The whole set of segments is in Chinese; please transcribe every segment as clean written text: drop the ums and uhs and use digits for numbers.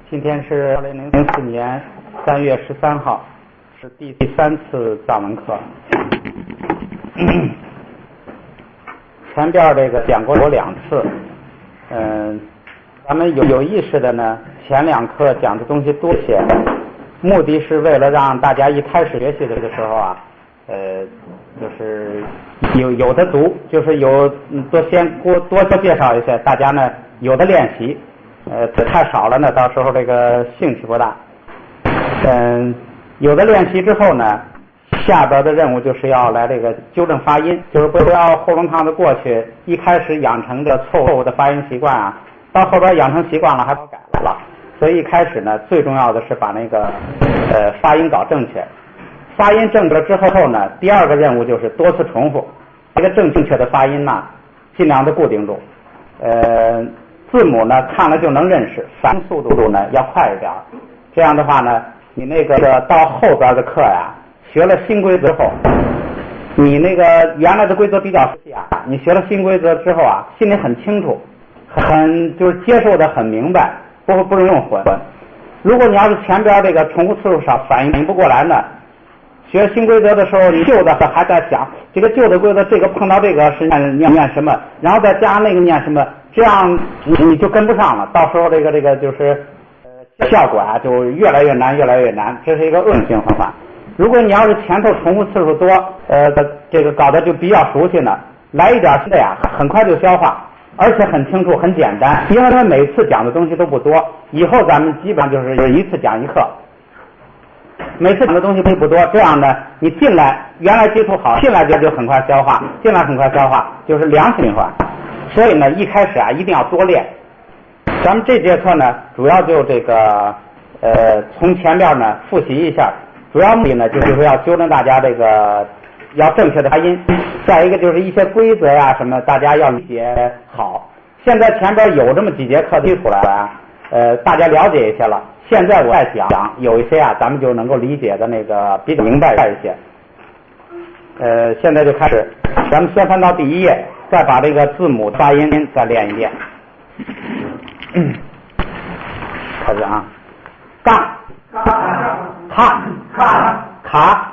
今天是2004年3月13号，是第3次藏文课。前边这个讲过2次，咱们有意识的呢，前2课讲的东西多些，目的是为了让大家一开始学习的这个时候啊，就是有的读，就是多介绍一下，大家呢有的练习，太少了呢，到时候这个兴趣不大。有的练习之后呢，下边的任务就是要来这个纠正发音，就是不要后龙趟子过去，一开始养成这错误的发音习惯啊，到后边养成习惯了还不改了。所以一开始呢，最重要的是把那个发音搞正确。发音正确了之后呢，第2个任务就是多次重复，这个正确的发音呢，尽量的固定住。字母呢看了就能认识，反应速度呢要快一点。这样的话呢，你那个到后边的课呀，学了新规则后，你那个原来的规则比较熟悉啊，你学了新规则之后啊，心里很清楚，就是接受的很明白，不容易混。如果你要是前边这个重复次数少，反应不过来呢，学新规则的时候，你旧的还在想这个旧的规则，这个碰到这个是念什么，然后再加那个念什么，这样你就跟不上了。到时候这个就是效果啊，就越来越难，这是一个恶性方法。如果你要是前头重复次数多，这个搞得就比较熟悉呢，来一点新的呀，很快就消化，而且很清楚，很简单。因为他每次讲的东西都不多，以后咱们基本上就是一次讲一课。每次讲的东西不多，这样呢，你进来原来基础好，进来就很快消化，就是良性循环。所以呢，一开始啊一定要多练。咱们这节课呢，主要就这个从前边呢复习一下，主要目的呢就是要纠正大家这个要正确的发音，再一个就是一些规则呀什么，大家要理解好。现在前边有这么几节课基础来了，大家了解一些了。现在我再讲有一些啊，咱们就能够理解的那个比较明白一些。现在就开始，咱们先翻到第1页，再把这个字母发音再练一遍。开始啊，嘎哈卡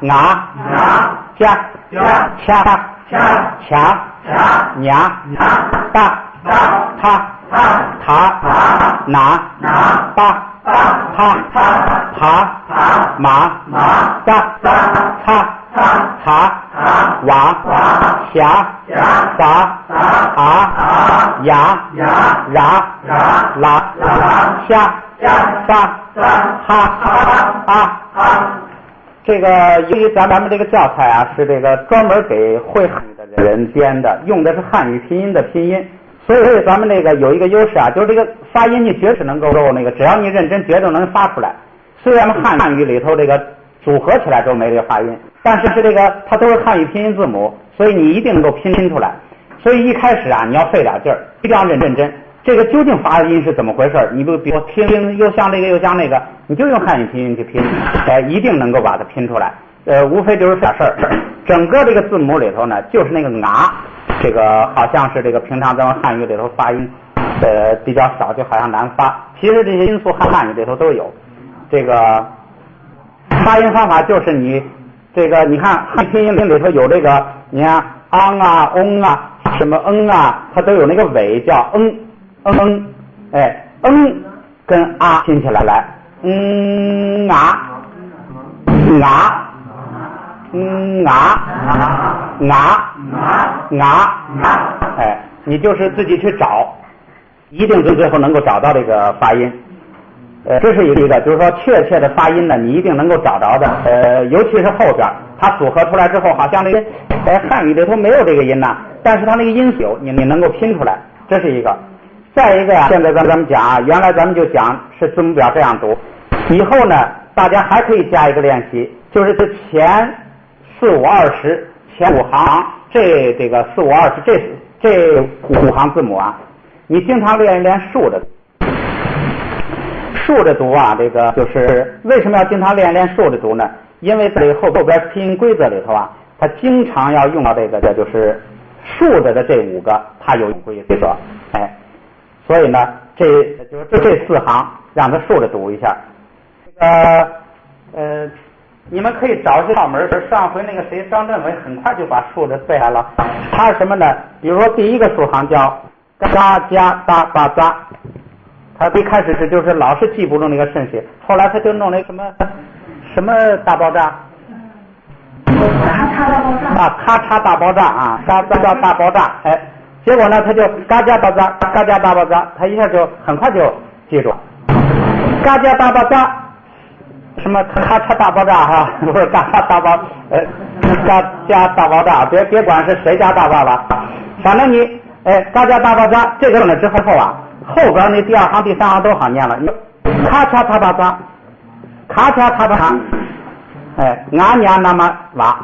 拿加掐娘大他拿巴马扎瓦霞呀拉虾这个由于咱们这个教材啊是这个专门给会汉语的人编的，用的是汉语拼音的拼音，所以咱们这个有一个优势啊，就是这个发音你绝对能够那个，只要你认真绝对能发出来。虽然汉语里头这个组合起来都没这个发音，但是这个它都是汉语拼音字母，所以你一定能够拼出来。所以一开始啊，你要费点劲儿，一定要认真。这个究竟发音是怎么回事？你比如听又像这个又像那个，你就用汉语拼音去拼，一定能够把它拼出来。无非就是点事儿。整个这个字母里头呢，就是那个这个好像是这个平常咱们汉语里头发音比较少，就好像难发。其实这些因素汉语里头都有。这个发音方法就是你这个你看汉语拼音里头有这个，你看昂啊、翁啊、什么啊，它都有那个尾叫跟啊拼起来你就是自己去找，一定最后能够找到这个发音。这是一个，就是说确切的发音呢，你一定能够找着的。尤其是后边它组合出来之后，好像这个汉语里头没有这个音呐，但是它那个音有，你能够拼出来，这是一个。再一个呀，现在咱们讲啊，原来咱们就讲是字母表这样读，以后呢，大家还可以加一个练习，就是前4、5、20前5行，这个4、5、20这5行字母啊，你经常练一练竖着读啊，这个就是为什么要经常练一练竖着读呢？因为在后边拼音规则里头啊，它经常要用到这就是竖着的这5个，它有规则，所以呢，这4行让他竖着读一下。你们可以找一些窍门。上回那个谁张振伟很快就把竖着背下来了。他是什么呢？比如说第一个竖行叫嘎加达巴扎，他一开始就是老是记不住那个顺序，后来他就弄那什么大爆炸。咔嚓大爆炸啊，嘎加大爆炸，哎，结果呢，他就嘎加大炸，嘎加大爆炸，他一下就很快就记住，嘎加大爆炸，什么咔嚓大爆炸哈，不是嘎大爆，嘎加大爆炸，别管是谁家大爆炸，反正你嘎加大爆炸这个呢之后啊，后边那第二行第三行都好念了，你咔嚓大爆炸，咔嚓大爆炸。俺娘那么娃，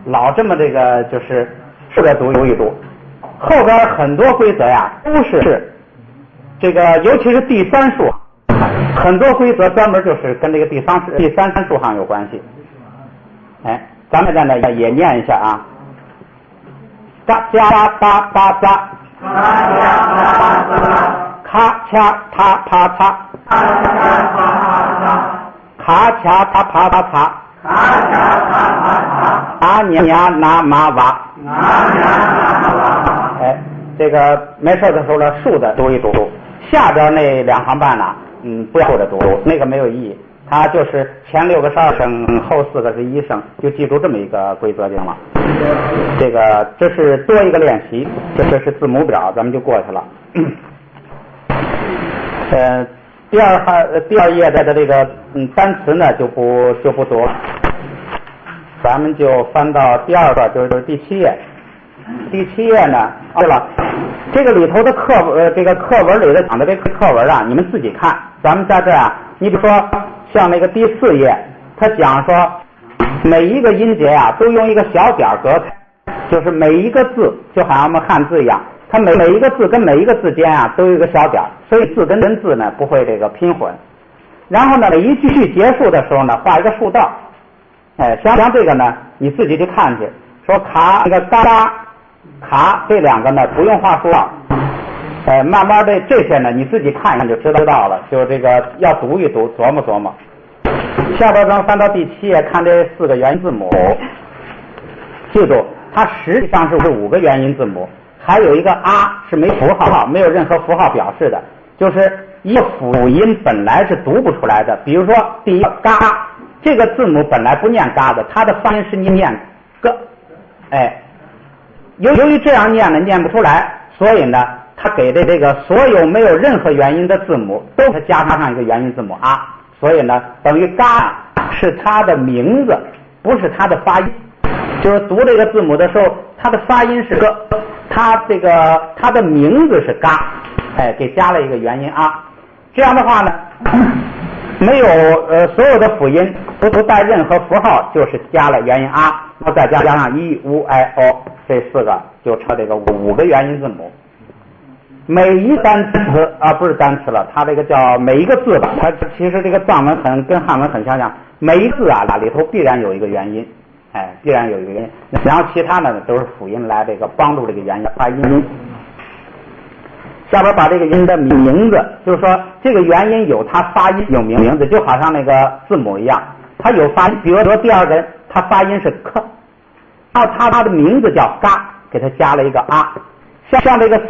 老这么这个就是顺着读一读，后边很多规则呀都是这个，尤其是第三竖，很多规则专门就是跟这个第三竖行有关系。咱们在那也念一下啊，嘎加巴巴扎，咔嚓啪啪嚓。咔嚓啪啪啪嚓，阿娘那妈娃，这个没事的时候呢，竖着读一读，下边那两行半呢，不要竖着读，那个没有意义。它就是前6个是2声，后4个是1声，就记住这么一个规则就行了。这是多一个练习，这是字母表，咱们就过去了。第二页的这个单词呢就不读了，咱们就翻到第2段，就是第7页。第7页呢，对了，这个里头的这个课文里的讲的这个课文啊，你们自己看。咱们在这啊，你比如说像那个第4页，他讲说每一个音节啊都用一个小点隔开，就是每一个字就好像我们汉字一样。它每一个字跟每一个字间啊都有一个小点，所以字跟字呢不会这个拼混。然后呢，每一句结束的时候呢，画一个竖道。像这个呢，你自己去看去。说卡那个嘎卡这两个呢不用画竖道。慢慢的这些呢你自己看一看就知道了。就这个要读一读，琢磨琢磨。下边咱翻到第7页，看这4个元音字母。记住，它实际上是5个元音字母。还有一个啊是没符号，没有任何符号表示的，就是一个辅音本来是读不出来的。比如说第一个嘎，这个字母本来不念嘎的，它的发音是念个，由于这样念呢念不出来，所以呢它给的这个所有没有任何元音的字母都给它加上一个元音字母啊，所以呢等于嘎是它的名字，不是它的发音。就是读这个字母的时候，它的发音是个。它的名字是嘎，给加了一个元音啊。这样的话呢，没有所有的辅音都不带任何符号，就是加了元音啊，然后再加上一、u、i、o 这4个，就成这个5个元音字母。每一单词啊，不是单词了，它这个叫每一个字吧，它其实这个藏文跟汉文很相像，每一字啊里头必然有一个元音。必然有一个元音，然后其他呢都是辅音来这个帮助这个元音发音。下边把这个音的名字，就是说这个元音有它发音有名字，就好像那个字母一样，它有发音。比如说第2个，它发音是克，然后它的名字叫嘎，给它加了一个啊。像这个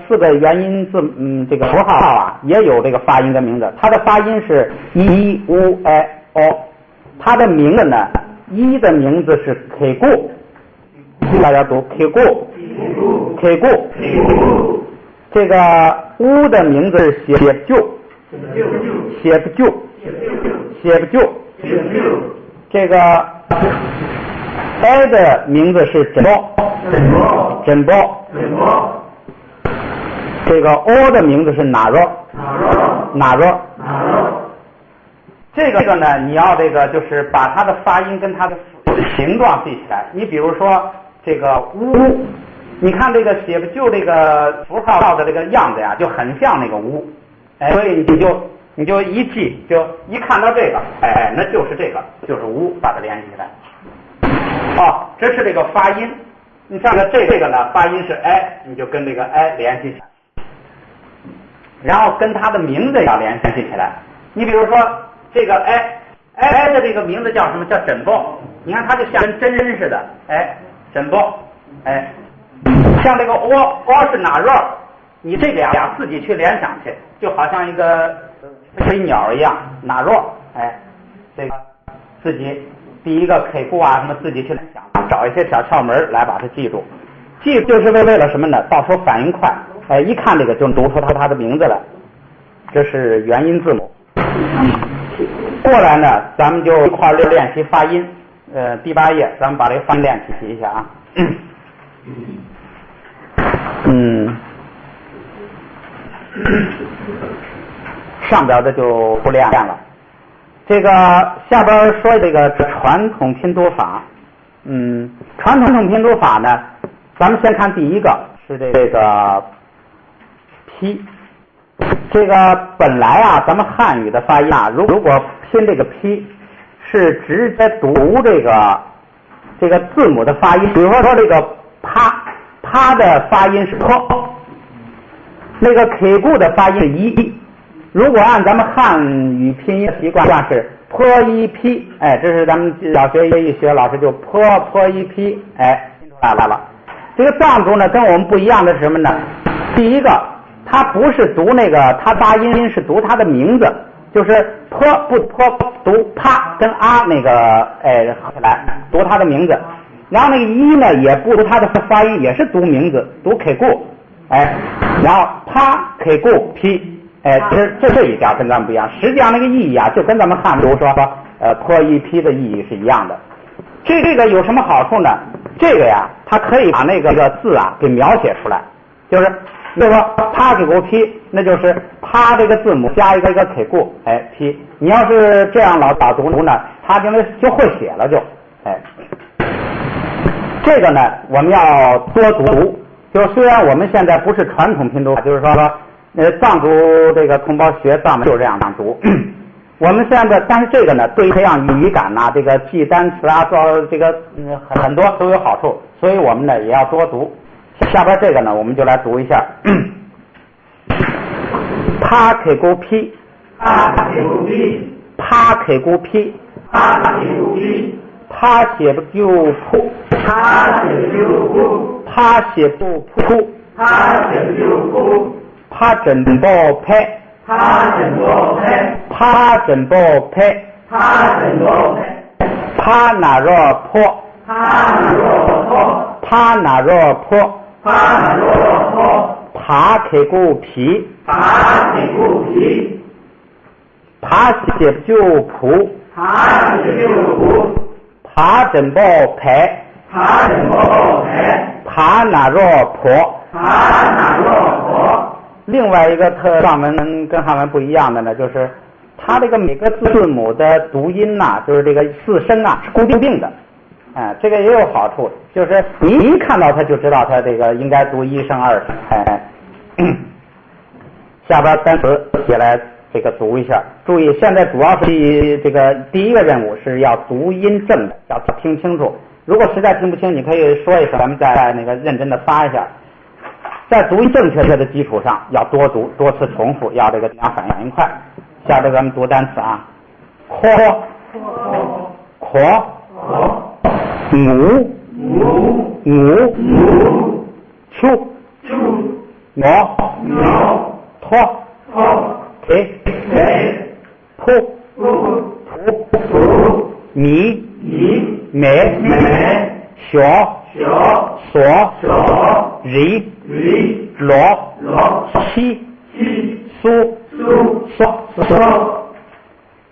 四个元音字，这个符号啊，也有这个发音的名字。它的发音是一、u、i、o， 它的名字呢？一的名字是 K 固，大家读 K 固 K 固。这个乌的名字是写不就。这个 I 的名字是真包。这个 O 的名字是哪若。这个呢，你要这个就是把它的发音跟它的形状记起来。你比如说这个乌，你看这个写不就这个符号的这个样子呀，就很像那个乌，所以你就一记，就一看到这个，那就是这个，就是乌，把它联系起来。这是这个发音。你像这个呢，发音是 I， 你就跟这个 I 联系起来。然后跟它的名字要联系起来。你比如说这个哎的这个名字叫什么？叫枕豹。你看它就像跟真人似的，哎，枕豹，哎，像这个窝是哪肉？你这俩自己去联想去，就好像一个飞鸟一样，哪肉？哎，这个自己第一个 K 部啊什么自己去联想，找一些小窍门来把它记住。记就是为了什么呢？到时候反应快，哎，一看这个就读出它的名字来。这是元音字母。过来呢，咱们就一块练习发音。第8页，咱们把这个发音练习一下啊。上边的就不练了。这个下边说这个传统拼读法。传统拼读法呢，咱们先看第一个是这个批。这个本来啊，咱们汉语的发音啊，如果拼这个批是直接读这个字母的发音，比如说这个啪的发音是坡，那个 K 部的发音是一。如果按咱们汉语拼音的习惯是坡一批，哎，这是咱们小学一学老师就坡一批，哎，拼出来了。这个藏族呢跟我们不一样的是什么呢？第一个，它不是读那个，它发音是读它的名字，就是坡不坡读啪跟啊那个哎合起来读它的名字，然后那个一呢也不读它的发音，也是读名字，读 K 固，哎，然后啪 K 固批。哎，这一点跟咱们不一样。实际上那个意义啊，就跟咱们汉族说坡一批的意义是一样的。这个有什么好处呢？这个呀，它可以把那个字啊给描写出来。就是比如说啪给过批，那就是啪这个字母加一个 K 固，哎批。你要是这样老读呢，它就会写了就，哎。这个呢，我们要多读。就虽然我们现在不是传统拼读法，就是说。藏族这个同胞学藏文就这样读。我们现在，但是这个呢，对于培养语感呐，这个记单词啊，做这个很多都有好处，所以我们呢也要多读。下边这个呢，我们就来读一下。啪 K 固批，啪 K 固批，啪 K 固批，啪 K 固批，啪写不就扑，啪写不扑，啪写不扑，啪写不扑。啪枕抱拍，啪枕抱拍，啪枕抱拍，啪枕抱拍，啪哪若坡，啪哪若坡，啪哪若坡，啪哪若坡，爬 K 固皮，爬 K 固皮，爬写不就谱，爬写就谱，爬枕抱拍，爬枕抱拍，爬哪若坡，爬哪若坡。另外一个藏文跟汉文不一样的呢，就是它这个每个字母的读音呐，就是这个字声啊是固定的，这个也有好处，就是你一看到它就知道它这个应该读一声二声，下边单词写来这个读一下，注意现在主要是这个第一个任务是要读音正的，要听清楚。如果实在听不清，你可以说一声，咱们再那个认真的发一下。在读音正确的基础上，要多读，多次重复，要这个反应快。下边咱们读单词啊，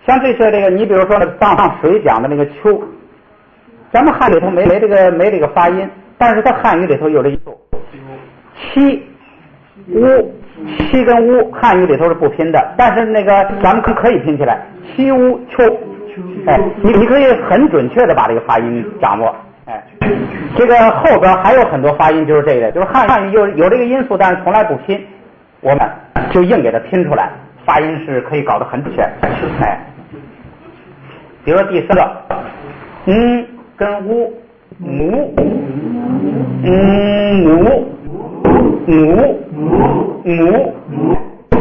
像这些这个，你比如说藏水讲的那个秋，咱们汉里头没这个发音，但是在汉语里头有这一组七跟乌汉语里头是不拼的，但是那个咱们可以拼起来，七乌秋，哎，你可以很准确的把这个发音掌握，哎，这个后边还有很多发音就是这个，就是汉语有这个音素，但是从来不拼，我们就硬给它拼出来，发音是可以搞得很准确，哎，比如说第三个，跟乌母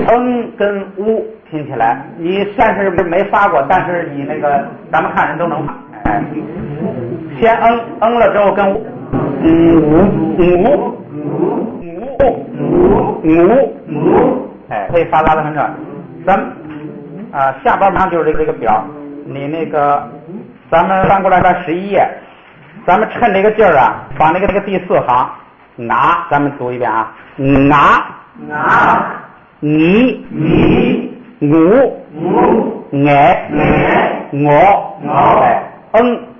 跟乌拼起来，你算是没发过，但是你那个咱们看人都能发。哎，先了之后跟哎，可以发拉的很准。咱们下边马上就是这个表，你那个咱们翻过来看11页，咱们趁这个劲儿啊，把那个第4行拿，咱们读一遍啊，拿你我哎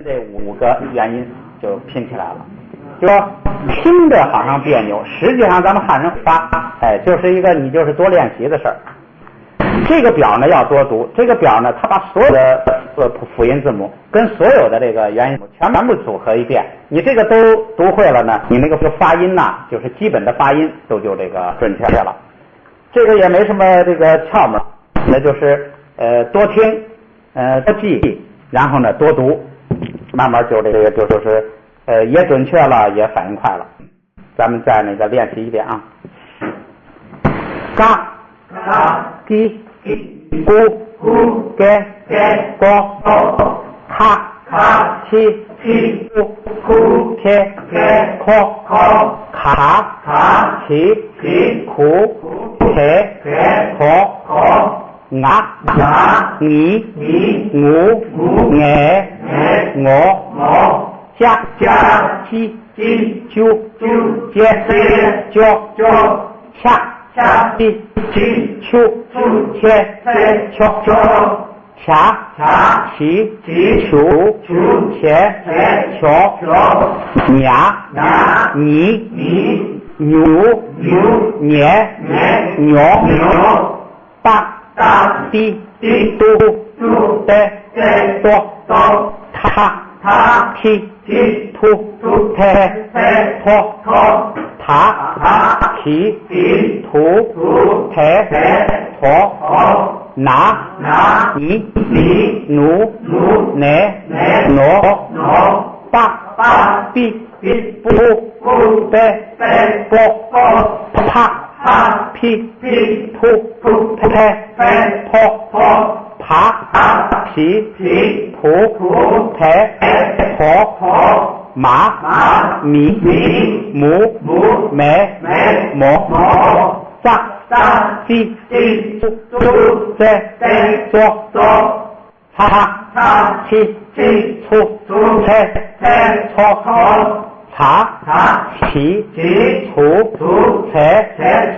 这5个元音就拼起来了。就说听着好像别扭，实际上咱们汉人发，哎，就是一个你就是多练习的事儿。这个表呢要多读，这个表呢它把所有的辅音字母跟所有的这个元音全部组合一遍，你这个都读会了呢，你那个发音呐，就是基本的发音就这个准确了。这个也没什么这个窍门，那就是多听，多记，然后呢多读，慢慢就这个就是也准确了，也反应快了。咱们再那个练习一遍啊。嘎滴咕给锅卡七哭贴科卡七苦贴科牙你我加鸡揪接恰地秋切恰起球切球牙你牛牛大地嘟得多他踢突贴托他起土贴托拿你奴挪大地不得不他劈突贴托爬起土贴托马米母美魔扎鸡在做哈七出切错茶起土切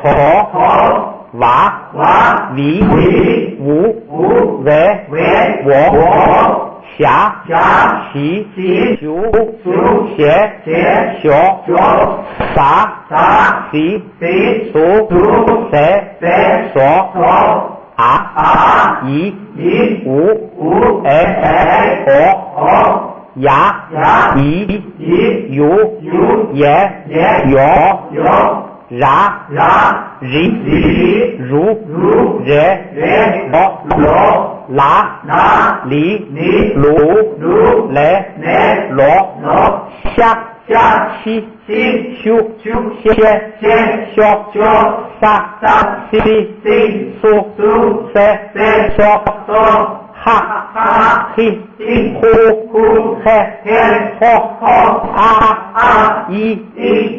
错娃米无为我下起九写小撒西苏塞索一五牙一有也有ra ri ru re lo la li lu le lo xa xi xiu xie xio sa si su se so ha hi hu he ho i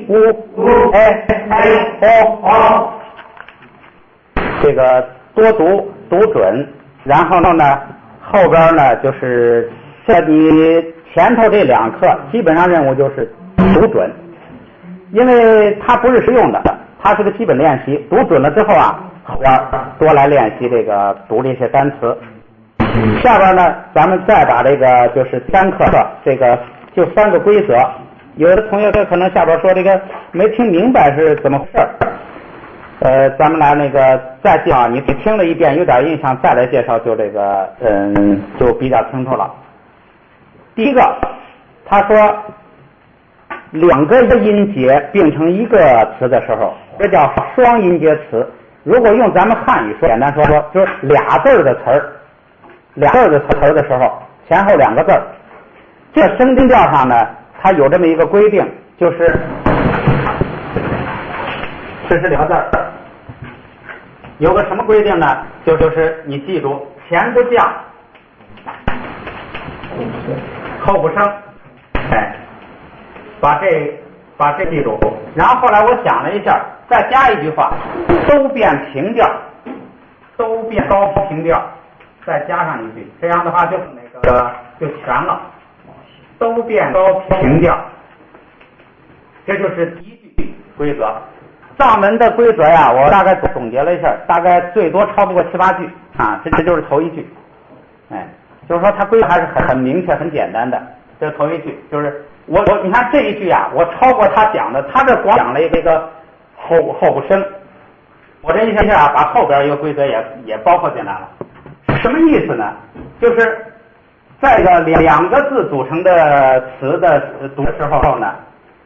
u这个多读准，然后呢后边呢就是你前头这2课基本上任务就是读准，因为它不是实用的，它是个基本练习。读准了之后啊，后边多来练习这个读这些单词。下边呢咱们再把这个就是3课这个就3个规则，有的同学可能下边说这个没听明白是怎么回事咱们来那个再介绍，你听了一遍有点印象，再来介绍就这个就比较清楚了。第一个，他说2个音节并成一个词的时候，这叫双音节词。如果用咱们汉语说，简单说就是俩字的词儿的时候，前后2个字儿。这声定调上呢，它有这么一个规定，就是这是2个字儿，有个什么规定呢？就是你记住，前不降，后不升，哎，把这记住。然后后来我想了一下，再加一句话，都变平调，都变高平调，再加上一句，这样的话就就全了，都变高平调。这就是第一句规则。藏文的规则呀，我大概总结了一下，大概最多超不过7、8句啊，这就是头一句。哎，就是说它规则还是很明确、很简单的。这头一句就是你看这一句啊，我超过他讲的，他这光讲了一个后不升，我这一下啊，把后边一个规则也包括进来了。什么意思呢？就是在两个字组成的词的读的时候呢，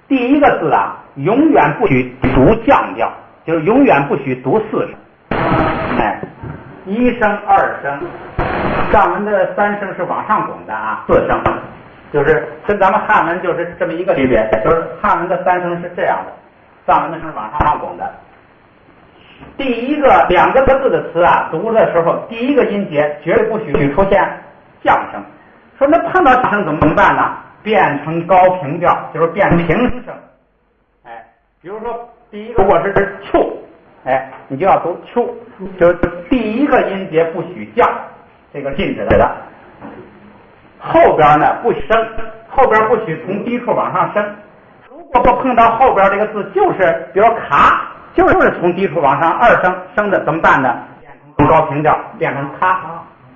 第一个字啊，永远不许读降调，就是永远不许读4声。哎，1声、2声，藏文的3声是往上拱的啊，4声就是跟咱们汉文就是这么一个区别，就是汉文的3声是这样的，藏文的是往上拱的。第一个两个字的词啊，读的时候第一个音节绝对不许出现降声。说那碰到降声怎么办呢？变成高平调，就是变平声。哎，比如说第一个如果是秋，哎，你就要读秋，就是第一个音节不许降，这个禁止的。后边呢不许升，后边不许从低处往上升。如果碰到后边这个字就是比如卡，就是从低处往上2声升的，怎么办呢？变成高平调，变成咔，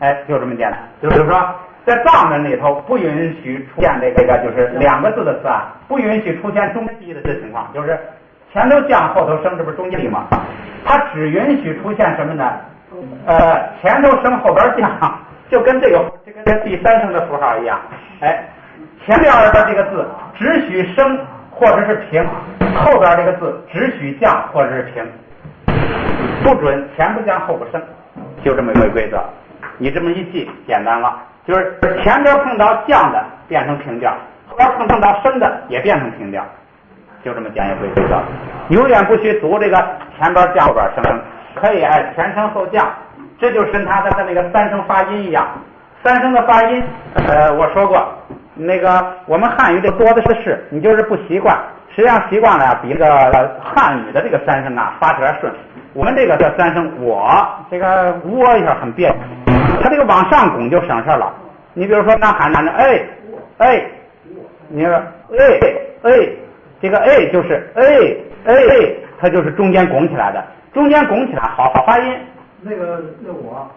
哎，就这么简单。就是说在藏文里头不允许出现这个就是两个字的词啊，不允许出现中间低的这情况，就是前头降后头升，这不是中间低吗？它只允许出现什么呢？前头升后边降，就跟这跟第3声的符号一样。哎，前边的这个字只许升或者是平，后边这个字只许降或者是平，不准前不降后不升，就这么一个规则。你这么一记，简单了。就是前边碰到降的变成平调，后边碰到升的也变成平调，就这么简约规则。永远不许读这个前边降后边升，可以前升后降，这就跟他的那个3声发音一样。3声的发音，我说过，那个我们汉语这多的是，你就是不习惯。实际上习惯了呀，比这个汉语的这个3声啊发起来顺。我们这个叫3声，这个窝一下很别扭。它这个往上拱就省事了。你比如说，那喊着哎，你说这个就是它就是中间拱起来的，中间拱起来好发音。那我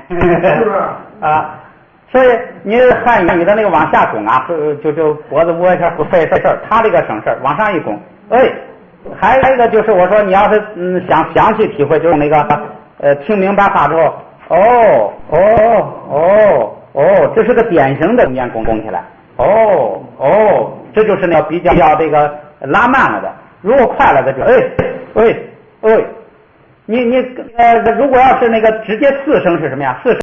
是不是啊？所以你汉语的那个往下拱啊，就脖子窝一下不费事儿，它这个省事儿，往上一拱，还有一个就是我说你要是想详细体会，就是那个听明白话之后。这是个典型的中间拱起来。这就是那比较这个拉慢了的。如果快了的就你如果要是那个直接4声是什么呀？4声